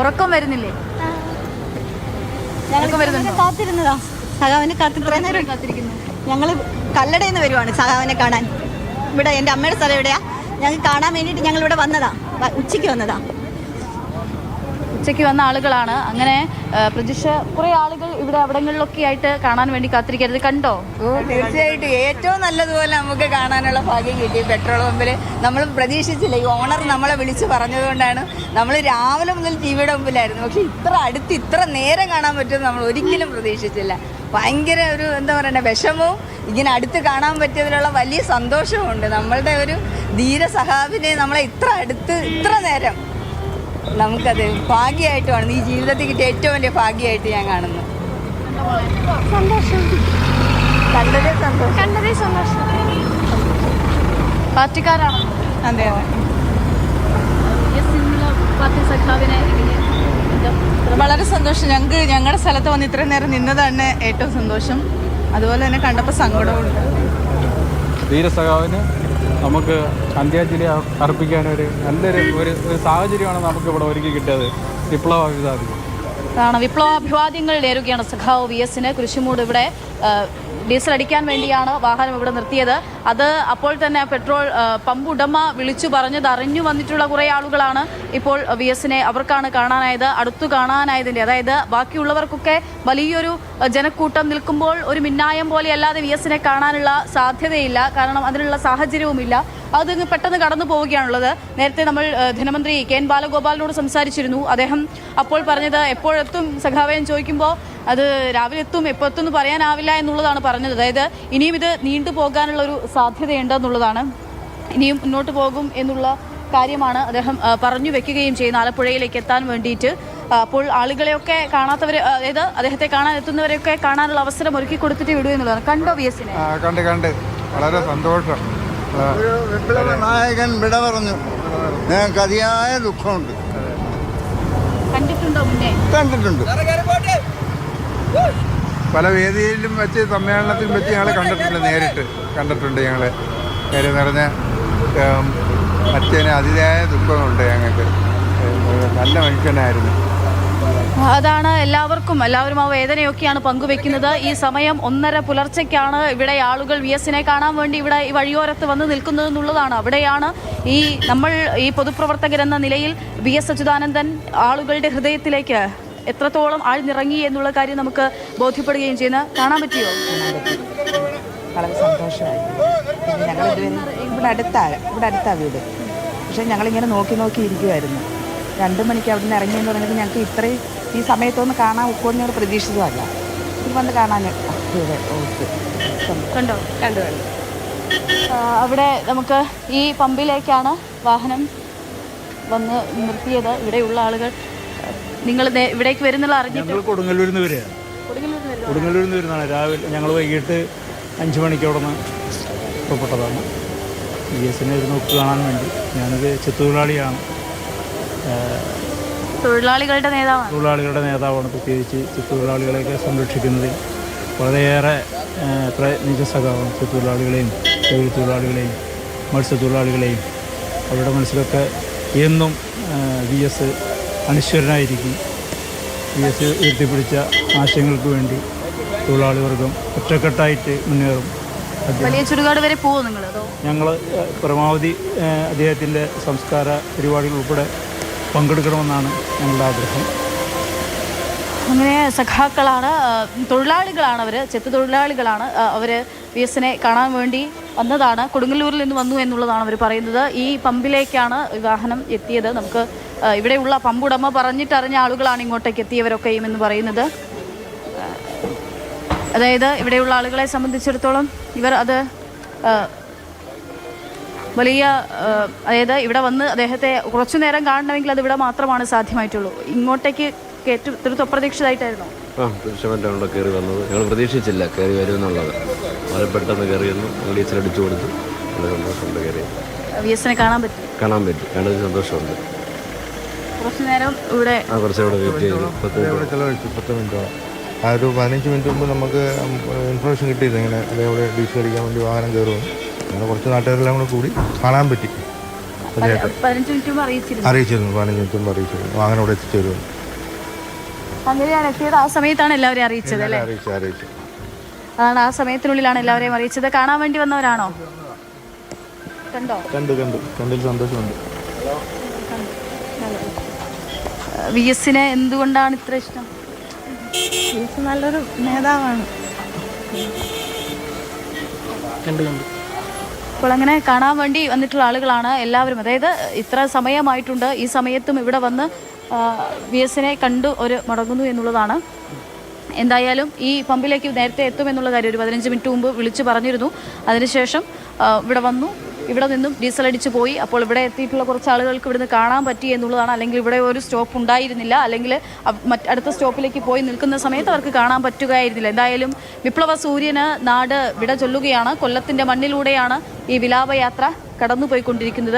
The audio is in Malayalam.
ഉറക്കം വരുന്നില്ലേ? കാത്തിരുന്നതാ സഖാവിനെ കാത്തിരിക്കുന്നു. ഞങ്ങൾ കല്ലടയിൽ നിന്ന് വരുവാണ് സഖാവിനെ കാണാൻ. ഇവിടെ എൻ്റെ അമ്മയുടെ സ്ഥലം എവിടെയാ, ഞങ്ങൾ കാണാൻ വേണ്ടിയിട്ട് ഞങ്ങൾ ഇവിടെ വന്നതാ, ഉച്ചയ്ക്ക് വന്നതാ. ഉച്ചയ്ക്ക് വന്ന ആളുകളാണ്. അങ്ങനെ പ്രജിഷ കുറേ ആളുകൾ ഇവിടെ അവിടങ്ങളിലൊക്കെ ആയിട്ട് കാണാൻ വേണ്ടി കാത്തിരിക്കരുത്. കണ്ടോ? തീർച്ചയായിട്ടും ഏറ്റവും നല്ലതുപോലെ നമുക്ക് കാണാനുള്ള ഭാഗ്യം കിട്ടി. പെട്രോൾ പമ്പിൽ നമ്മൾ പ്രതീക്ഷിച്ചില്ല. ഈ ഓണർ നമ്മളെ വിളിച്ച് പറഞ്ഞതുകൊണ്ടാണ്. നമ്മൾ രാവിലെ മുതൽ ടി വിയുടെ മുമ്പിലായിരുന്നു. പക്ഷെ ഇത്ര അടുത്ത് ഇത്ര നേരം കാണാൻ പറ്റുമെന്ന് നമ്മൾ ഒരിക്കലും പ്രതീക്ഷിച്ചില്ല. ഭയങ്കര ഒരു എന്താ പറയണ്ടേ വിഷമവും ഇങ്ങനെ അടുത്ത് കാണാൻ പറ്റിയതിലുള്ള വലിയ സന്തോഷവും ഉണ്ട്. നമ്മളുടെ ഒരു ധീര സഹാബിനെ നമ്മളെ ഇത്ര അടുത്ത് ഇത്ര നേരം നമുക്കത് ഭാഗ്യമായിട്ടുമാണ് ഈ ജീവിതത്തിൽ കിട്ടിയ ഏറ്റവും വലിയ ഭാഗ്യമായിട്ട് ഞാൻ കാണുന്നു. സന്തോഷം, കണ്ടതേ സന്തോഷം. പാർട്ടിക്കാരാണ്. അതെ അതെ, പാർട്ടി സഖാവിനെ വളരെ സന്തോഷം. ഞങ്ങളുടെ സ്ഥലത്ത് വന്ന് ഇത്രയും നേരം നിന്നതാണ് ഏറ്റവും സന്തോഷം. അതുപോലെ തന്നെ കണ്ടപ്പോൾ സങ്കടമുണ്ട്. ധീരസഖാവിന് നമുക്ക് അന്ത്യാഞ്ജലി അർപ്പിക്കാനൊരു നല്ലൊരു ഒരു സാഹചര്യമാണ് നമുക്ക് ഇവിടെ ഒരുക്കി കിട്ടിയത്. വിപ്ലവാഭിവാദ്യങ്ങൾ നേരുകയാണ് സഖാവ് VS-ന്. കുരിശുമൂട് ഇവിടെ ഡീസൽ അടിക്കാൻ വേണ്ടിയാണ് വാഹനം ഇവിടെ നിർത്തിയത്. അത് അപ്പോൾ തന്നെ പെട്രോൾ പമ്പ് ഉടമ വിളിച്ചു പറഞ്ഞത് അറിഞ്ഞു വന്നിട്ടുള്ള കുറേ ആളുകളാണ് ഇപ്പോൾ VS-നെ അവർക്കാണ് കാണാനായത്. അടുത്തു കാണാനായതിൻ്റെ, അതായത് ബാക്കിയുള്ളവർക്കൊക്കെ വലിയൊരു ജനക്കൂട്ടം നിൽക്കുമ്പോൾ ഒരു മിന്നായം പോലെ അല്ലാതെ VS-നെ കാണാനുള്ള സാധ്യതയില്ല. കാരണം അതിനുള്ള സാഹചര്യവുമില്ല. അത് പെട്ടെന്ന് കടന്നു പോവുകയാണുള്ളത്. നേരത്തെ നമ്മൾ ധനമന്ത്രി KN ബാലഗോപാലിനോട് സംസാരിച്ചിരുന്നു. അദ്ദേഹം അപ്പോൾ പറഞ്ഞത് എപ്പോഴെത്തും സഖാവേൻ ചോദിക്കുമ്പോൾ അത് രാവിലെ എത്തും, എപ്പോൾ എത്തും എന്ന് പറയാനാവില്ല എന്നുള്ളതാണ് പറഞ്ഞത്. അതായത് ഇനിയും ഇത് നീണ്ടു പോകാനുള്ള ഒരു സാധ്യതയുണ്ട് എന്നുള്ളതാണ്. ഇനിയും മുന്നോട്ട് പോകും എന്നുള്ള കാര്യമാണ് അദ്ദേഹം പറഞ്ഞു വെക്കുകയും ചെയ്യുന്നത് ആലപ്പുഴയിലേക്ക് എത്താൻ വേണ്ടിയിട്ട്. അപ്പോൾ ആളുകളെയൊക്കെ കാണാത്തവർ, അതായത് അദ്ദേഹത്തെ കാണാൻ എത്തുന്നവരെയൊക്കെ കാണാനുള്ള അവസരം ഒരുക്കി കൊടുത്തിട്ട് വിടുക എന്നുള്ളതാണ്. കണ്ടോ VS-നെ? കണ്ട് വളരെ സന്തോഷം. വിപ്ലവ നായകൻ വിട പറഞ്ഞു. ഞങ്ങൾക്ക് അതിയായ ദുഃഖമുണ്ട്. കണ്ടിട്ടുണ്ടോ മുന്നേ? കണ്ടിട്ടുണ്ട്, പല വേദിയിലും വെച്ച് സമ്മേളനത്തിലും വെച്ച് ഞങ്ങൾ കണ്ടിട്ടുണ്ട്, നേരിട്ട് കണ്ടിട്ടുണ്ട്. ഞങ്ങൾ നേരെ നിറഞ്ഞ അച്ഛന് അതിയായ ദുഃഖമുണ്ട്. ഞങ്ങൾക്ക് നല്ല മനുഷ്യനായിരുന്നു. അതാണ് എല്ലാവരും ആ വേദനയൊക്കെയാണ് പങ്കുവെക്കുന്നത്. ഈ സമയം 1:30 പുലർച്ചയ്ക്കാണ് ഇവിടെ ആളുകൾ VS-നെ കാണാൻ വേണ്ടി ഇവിടെ ഈ വഴിയോരത്ത് വന്ന് നിൽക്കുന്നത് എന്നുള്ളതാണ്. അവിടെയാണ് നമ്മൾ ഈ പൊതുപ്രവർത്തകരെന്ന നിലയിൽ VS അച്യുതാനന്ദൻ ആളുകളുടെ ഹൃദയത്തിലേക്ക് എത്രത്തോളം ആഴ്ന്നിറങ്ങി എന്നുള്ള കാര്യം നമുക്ക് ബോധ്യപ്പെടുകയും ചെയ്യുന്ന കാണാൻ പറ്റിയോ? വളരെ സന്തോഷമായി. ഞങ്ങൾ ഇവിടെ അടുത്താ വീട്. പക്ഷേ ഞങ്ങളിങ്ങനെ നോക്കി ഇരിക്കുമായിരുന്നു. 2 മണിക്ക് അവിടെ നിന്ന് ഇറങ്ങിയെന്ന് പറഞ്ഞത് ഞങ്ങൾക്ക് ഇത്രയും ഈ സമയത്തൊന്ന് കാണാൻ ഒക്കുമെന്ന് ഞങ്ങൾ പ്രതീക്ഷിച്ചതല്ല. ഇത് വന്ന് കാണാൻ കണ്ടു. അവിടെ നമുക്ക് ഈ പമ്പിലേക്കാണ് വാഹനം വന്ന് നിർത്തിയത്. ഇവിടെയുള്ള ആളുകൾ നിങ്ങൾ ഇവിടേക്ക് വരുന്നുള്ള അറിഞ്ഞിട്ട് കൊടുങ്ങല്ലൂരിൽ നിന്ന് വരികയാണ്. കൊടുങ്ങല്ലൂരിൽ നിന്ന് വരുന്നതാണ്. രാവിലെ ഞങ്ങൾ വൈകിട്ട് 5 മണിക്ക് അവിടെ നിന്ന് പുറപ്പെട്ടതാണ്. VS-നെ ഒരു നോക്ക് കാണാൻ വേണ്ടി. ഞാനൊരു ചെത്തൊഴിലാളിയാണ്, തൊഴിലാളികളുടെ നേതാവാണ്. പ്രത്യേകിച്ച് ചെത്തൊഴിലാളികളെയൊക്കെ സംരക്ഷിക്കുന്നതിൽ വളരെയേറെ പ്രയത്നിച്ച സഖാവാണ്. ചെത്തൊഴിലാളികളെയും തൊഴിലാളികളെയും മത്സ്യത്തൊഴിലാളികളെയും അവരുടെ മനസ്സിലൊക്കെ എന്നും VS അനശ്വരനായിരിക്കും. VS ഉയർത്തിപ്പിടിച്ച ആശയങ്ങൾക്ക് വേണ്ടി തൊഴിലാളി വർഗം ഒറ്റക്കെട്ടായിട്ട് മുന്നേറും. വലിയ ചുടുകാട് വരെ പോകും നിങ്ങൾ? ഞങ്ങൾ പരമാവധി അദ്ദേഹത്തിൻ്റെ സംസ്കാര പരിപാടികൾ ഉൾപ്പെടെ പങ്കെടുക്കണമെന്നാണ് ഞങ്ങളുടെ ആഗ്രഹം. അങ്ങനെ സഖാക്കളാണ്, തൊഴിലാളികളാണ് അവർ, ചെത്തു തൊഴിലാളികളാണ് അവർ. VS-നെ കാണാൻ വേണ്ടി വന്നതാണ്. കൊടുങ്ങല്ലൂരിൽ നിന്ന് വന്നു എന്നുള്ളതാണ് അവർ പറയുന്നത്. ഈ പമ്പിലേക്കാണ് വാഹനം എത്തിയത്. നമുക്ക് ഇവിടെയുള്ള പമ്പുടമ പറഞ്ഞിട്ടറിഞ്ഞ ആളുകളാണ് ഇങ്ങോട്ടേക്ക് എത്തിയവരൊക്കെയും എന്ന് പറയുന്നത്. അതായത് ഇവിടെയുള്ള ആളുകളെ സംബന്ധിച്ചിടത്തോളം ഇവർ അത് വലിയ, അതായത് ഇവിടെ വന്ന് അദ്ദേഹത്തെ കുറച്ചു നേരം കാണണമെങ്കിൽ അത് ഇവിടെ മാത്രമാണ് സാധ്യമായിട്ടുള്ളൂ. ഇങ്ങോട്ടേക്ക് തീർത്തും അപ്രതീക്ഷിതമായിട്ടായിരുന്നു. തീർച്ചയായിട്ടും കയറി വന്നത്. ഞങ്ങൾ പ്രതീക്ഷിച്ചില്ല കയറി വരുമെന്നുള്ളത്. വളരെ പെട്ടെന്ന് കയറി വന്നു. ഡീസൽ അടിച്ചു കൊടുത്തു. വളരെ സന്തോഷമുണ്ട്. കയറി VS-നെ കാണാൻ പറ്റി. കണ്ടതിൽ സന്തോഷമുണ്ട്. കുറച്ചു നേരം ഇവിടെ കുറച്ചുകൂടെ വെയിറ്റ് ചെയ്തു. 10 മിനിറ്റോളം. ആ ഒരു 15 മിനിറ്റ് മുമ്പ് നമുക്ക് ഇൻഫർമേഷൻ കിട്ടിയത് ഇങ്ങനെ അതേപോലെ ഡീസൽ അടിക്കാൻ വേണ്ടി വാഹനം കയറുമെന്ന്. അങ്ങനെ കുറച്ച് നാട്ടുകാരെല്ലാം കൂടി കാണാൻ പറ്റി. ചേട്ടൻ 15 മിനിറ്റ് മുമ്പ് അറിയിച്ചിരുന്നു. അറിയിച്ചിരുന്നു, 15 മിനിറ്റ് മുമ്പ് അറിയിച്ചിരുന്നു. വാഹനം ഇവിടെ എത്തിച്ചേരുന്നു. അങ്ങനെയാണ് എത്തിയത്. ആ സമയത്താണ് എല്ലാവരെയും അറിയിച്ചത് അല്ലേ? അറിയിച്ചു. അതാണ് ആ സമയത്തിനുള്ളിലാണ് എല്ലാവരെയും അറിയിച്ചത്. കാണാൻ വേണ്ടി വന്നവരാണോ? കണ്ടോ? കണ്ടിൽ സന്തോഷമുണ്ട്. VS-നെ എന്തുകൊണ്ടാണ് ഇത്ര ഇഷ്ടം? നല്ലൊരു നേതാവാണ്. അപ്പോൾ അങ്ങനെ കാണാൻ വേണ്ടി വന്നിട്ടുള്ള ആളുകളാണ് എല്ലാവരും. അതായത് ഇത്ര സമയമായിട്ടുണ്ട്, ഈ സമയത്തും ഇവിടെ വന്ന് VS-നെ കണ്ടു മടങ്ങുന്നു എന്നുള്ളതാണ്. എന്തായാലും ഈ പമ്പിലേക്ക് നേരത്തെ എത്തുമെന്നുള്ള കാര്യം ഒരു 15 മിനിറ്റ് മുമ്പ് വിളിച്ചു പറഞ്ഞിരുന്നു. അതിനുശേഷം ഇവിടെ വന്നു, ഇവിടെ നിന്നും ഡീസൽ അടിച്ച് പോയി. അപ്പോൾ ഇവിടെ എത്തിയിട്ടുള്ള കുറച്ച് ആളുകൾക്ക് ഇവിടുന്ന് കാണാൻ പറ്റി എന്നുള്ളതാണ്. അല്ലെങ്കിൽ ഇവിടെ ഒരു സ്റ്റോപ്പ് ഉണ്ടായിരുന്നില്ല, അല്ലെങ്കിൽ അടുത്ത സ്റ്റോപ്പിലേക്ക് പോയി നിൽക്കുന്ന സമയത്ത് അവർക്ക് കാണാൻ പറ്റുകയായിരുന്നില്ല. എന്തായാലും വിപ്ലവ സൂര്യന് നാട് വിട ചൊല്ലുകയാണ്. കൊല്ലത്തിൻ്റെ മണ്ണിലൂടെയാണ് ഈ വിലാപയാത്ര കടന്നുപോയിക്കൊണ്ടിരിക്കുന്നത്.